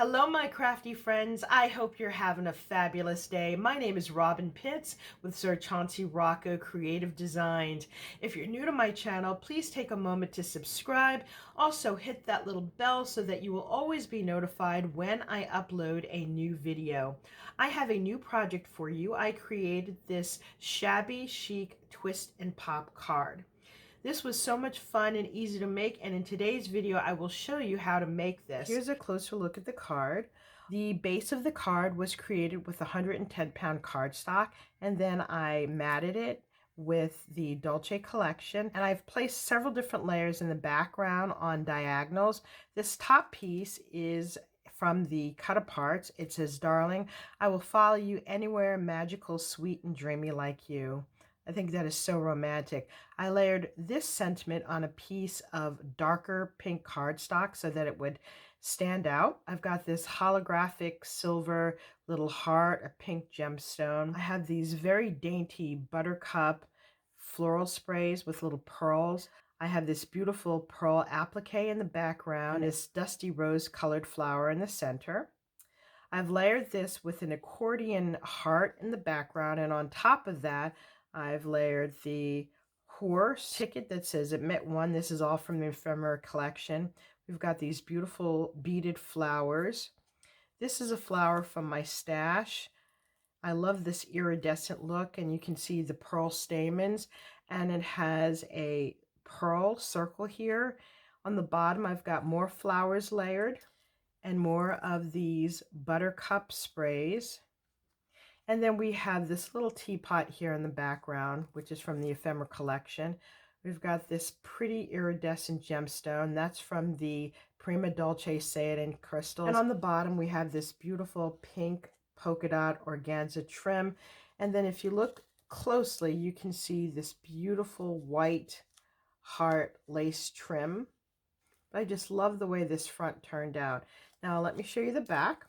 Hello, my crafty friends. I hope you're having a fabulous day. My name is Robyn Pitts with Sir Chauncey Rocco Creative Designs. If you're new to my channel, please take a moment to subscribe. Also, hit that little bell so that you will always be notified when I upload a new video. I have a new project for you. I created this shabby chic twist and pop card. This was so much fun and easy to make, and in today's video I will show you how to make this. Here's a closer look at the card. The base of the card was created with 110-pound cardstock, and then I matted it with the Dulce collection, and I've placed several different layers in the background on diagonals. This top piece is from the cut aparts. It says, "Darling, I will follow you anywhere, magical, sweet, and dreamy like you." I think that is so romantic. I layered this sentiment on a piece of darker pink cardstock so that it would stand out. I've got this holographic silver little heart, a pink gemstone. I have these very dainty buttercup floral sprays with little pearls. I have this beautiful pearl applique in the background, this dusty rose colored flower in the center. I've layered this with an accordion heart in the background, and on top of that, I've layered the horse ticket that says Admit One. This is all from the ephemera collection. We've got these beautiful beaded flowers. This is a flower from my stash. I love this iridescent look, and you can see the pearl stamens, and it has a pearl circle here. On the bottom, I've got more flowers layered and more of these buttercup sprays. And then we have this little teapot here in the background, which is from the ephemera collection. We've got this pretty iridescent gemstone. That's from the Prima Dulce Say It in Crystals. And on the bottom, we have this beautiful pink polka dot organza trim. And then if you look closely, you can see this beautiful white heart lace trim. I just love the way this front turned out. Now let me show you the back.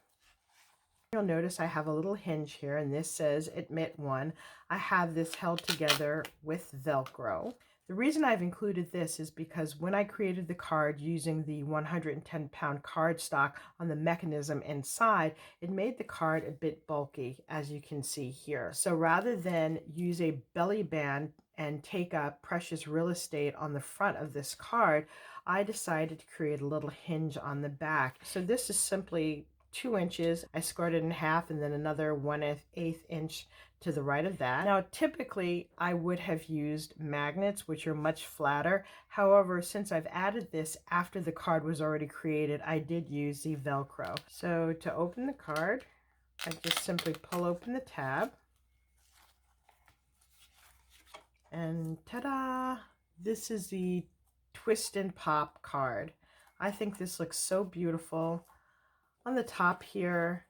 You'll notice I have a little hinge here, and this says Admit One. I have this held together with Velcro. The reason I've included this is because when I created the card using the 110-pound cardstock on the mechanism inside, it made the card a bit bulky, as you can see here. So rather than use a belly band and take up precious real estate on the front of this card, I decided to create a little hinge on the back. So this is simply 2 inches. I scored it in half, and then another 1/8 inch to the right of that. Now, typically I would have used magnets, which are much flatter. However, since I've added this after the card was already created, I did use the Velcro. So to open the card, I just simply pull open the tab, and ta-da! This is the Twist and Pop card. I think this looks so beautiful. On the top here,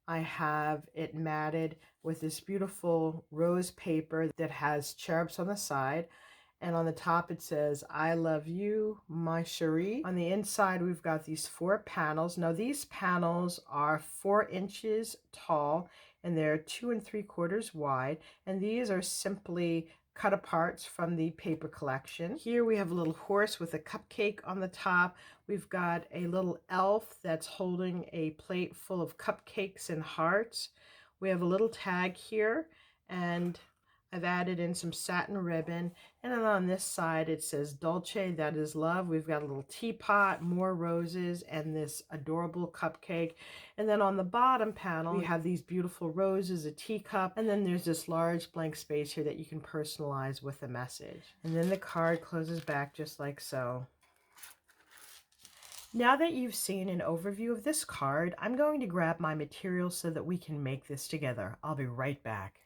I have it matted with this beautiful rose paper that has cherubs on the side. And on the top it says, "I love you, my chérie." On the inside, we've got these 4 panels. Now these panels are 4 inches tall, and they're 2 3/4 wide. And these are simply cut aparts from the paper collection. Here we have a little horse with a cupcake on the top. We've got a little elf that's holding a plate full of cupcakes and hearts. We have a little tag here, and I've added in some satin ribbon. And then on this side it says Dulce, that is love. We've got a little teapot, more roses, and this adorable cupcake. And then on the bottom panel we have these beautiful roses, a teacup, and then there's this large blank space here that you can personalize with a message. And then the card closes back just like so. Now that you've seen an overview of this card, I'm going to grab my materials so that we can make this together. I'll be right back.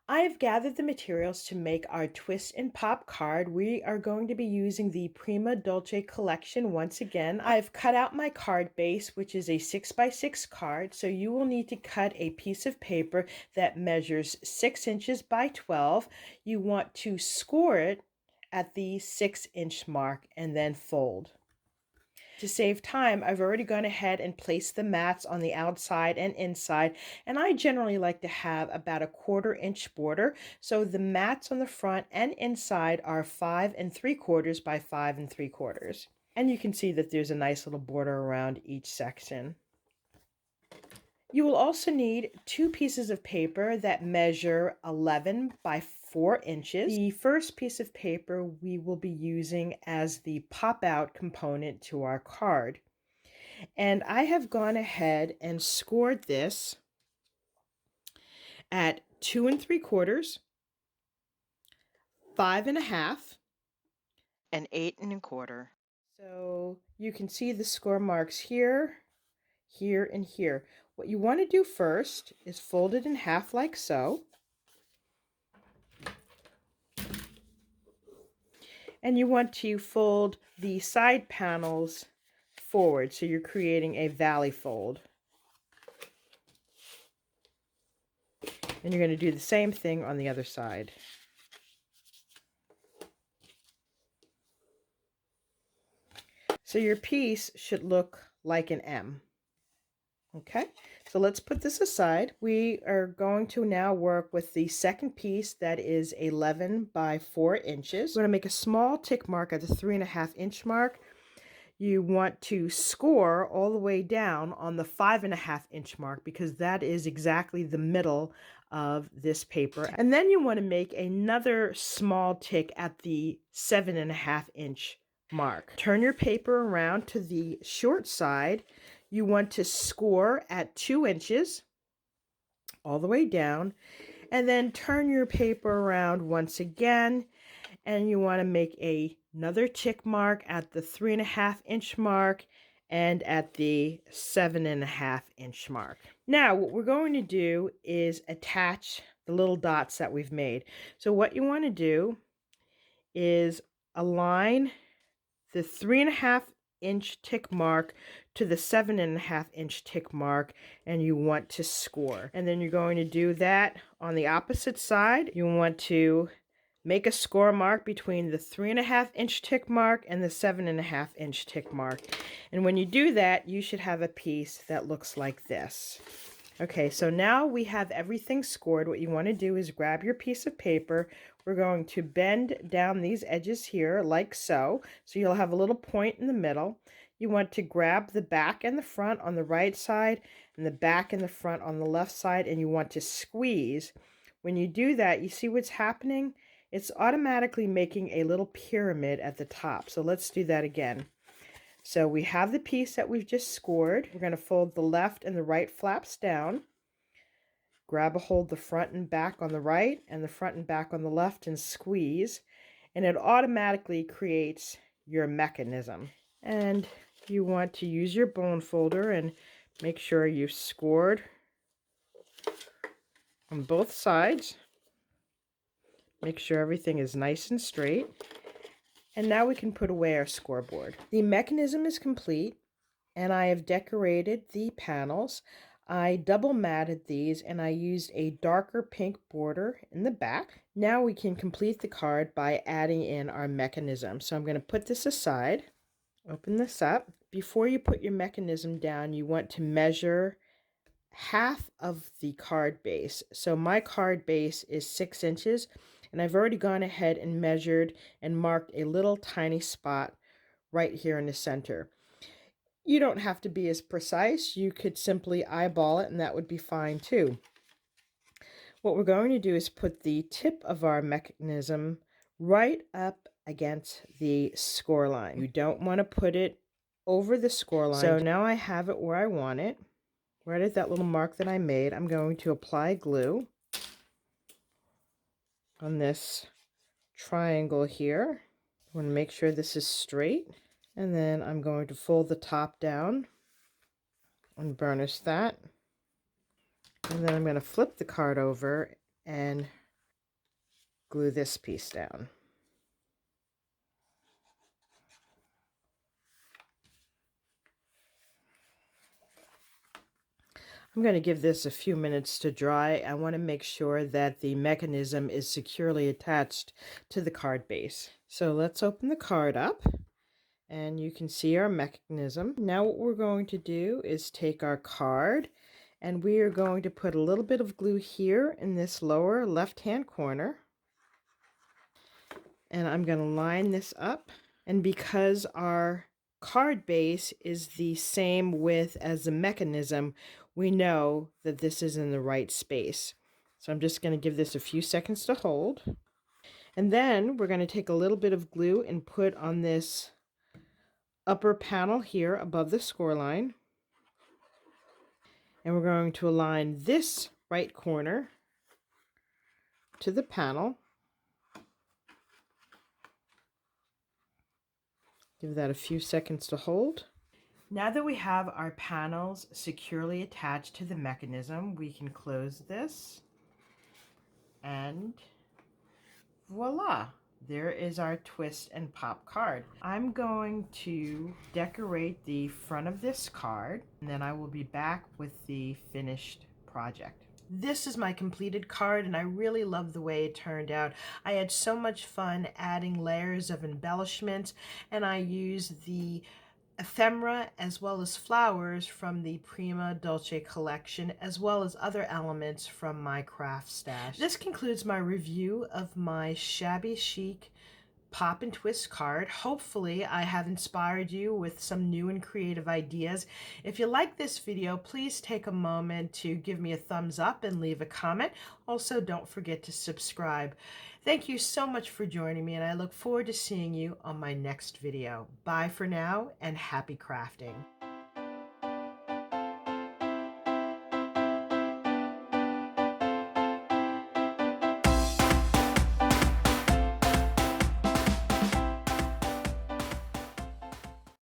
I have gathered the materials to make our Twist and Pop card. We are going to be using the Prima Dulce collection once again. I've cut out my card base, which is a 6x6 card, so you will need to cut a piece of paper that measures 6 inches by 12. You want to score it at the 6-inch mark and then fold. To save time, I've already gone ahead and placed the mats on the outside and inside, and I generally like to have about a 1/4 inch border, so the mats on the front and inside are 5 3/4 by 5 3/4. And you can see that there's a nice little border around each section. You will also need 2 pieces of paper that measure 11 by 4 inches. The first piece of paper we will be using as the pop-out component to our card. And I have gone ahead and scored this at 2 3/4, 5 1/2, and 8 1/4. So you can see the score marks here, here, and here. What you want to do first is fold it in half like so. And you want to fold the side panels forward, so you're creating a valley fold. And you're going to do the same thing on the other side. So your piece should look like an M. Okay, so let's put this aside. We are going to now work with the second piece that is 11 by 4 inches. We're going to make a small tick mark at the 3 1/2 inch mark. You want to score all the way down on the 5 1/2 inch mark, because that is exactly the middle of this paper. And then you want to make another small tick at the 7 1/2 inch mark. Turn your paper around to the short side. You want to score at 2 inches all the way down, and then turn your paper around once again, and you want to make another tick mark at the 3 1/2 inch mark and at the 7 1/2 inch mark. Now what we're going to do is attach the little dots that we've made. So what you want to do is align the 3 1/2 inch tick mark to the 7 1/2 inch tick mark, and you want to score. And then you're going to do that on the opposite side. You want to make a score mark between the 3 1/2 inch tick mark and the 7 1/2 inch tick mark. And when you do that, you should have a piece that looks like this. Okay, so now we have everything scored. What you want to do is grab your piece of paper. We're going to bend down these edges here like so. So you'll have a little point in the middle. You want to grab the back and the front on the right side and the back and the front on the left side, and you want to squeeze. When you do that, you see what's happening? It's automatically making a little pyramid at the top. So let's do that again. So we have the piece that we've just scored. We're going to fold the left and the right flaps down. Grab a hold the front and back on the right and the front and back on the left and squeeze. And it automatically creates your mechanism. And you want to use your bone folder and make sure you've scored on both sides. Make sure everything is nice and straight. And now we can put away our scoreboard. The mechanism is complete, and I have decorated the panels. I double matted these, and I used a darker pink border in the back. Now we can complete the card by adding in our mechanism. So I'm going to put this aside, open this up. Before you put your mechanism down, you want to measure half of the card base. So my card base is 6 inches, and I've already gone ahead and measured and marked a little tiny spot right here in the center. You don't have to be as precise. You could simply eyeball it, and that would be fine too. What we're going to do is put the tip of our mechanism right up against the score line. You don't want to put it over the score line. So now I have it where I want it. Right at that little mark that I made, I'm going to apply glue on this triangle here. I want to make sure this is straight. And then I'm going to fold the top down and burnish that. And then I'm going to flip the card over and glue this piece down. I'm going to give this a few minutes to dry. I want to make sure that the mechanism is securely attached to the card base. So let's open the card up, and you can see our mechanism. Now what we're going to do is take our card, and we are going to put a little bit of glue here in this lower left-hand corner. And I'm going to line this up. And because our card base is the same width as the mechanism, we know that this is in the right space. So I'm just going to give this a few seconds to hold. And then we're going to take a little bit of glue and put on this upper panel here above the score line. And we're going to align this right corner to the panel. Give that a few seconds to hold. Now that we have our panels securely attached to the mechanism, we can close this, and voila! There is our twist and pop card. I'm going to decorate the front of this card, and then I will be back with the finished project. This is my completed card, and I really love the way it turned out. I had so much fun adding layers of embellishment, and I used the ephemera as well as flowers from the Prima Dulce collection, as well as other elements from my craft stash. This concludes my review of my shabby chic pop and twist card. Hopefully I have inspired you with some new and creative ideas. If you like this video, please take a moment to give me a thumbs up and leave a comment. Also, don't forget to subscribe. Thank you so much for joining me, and I look forward to seeing you on my next video. Bye for now, and happy crafting.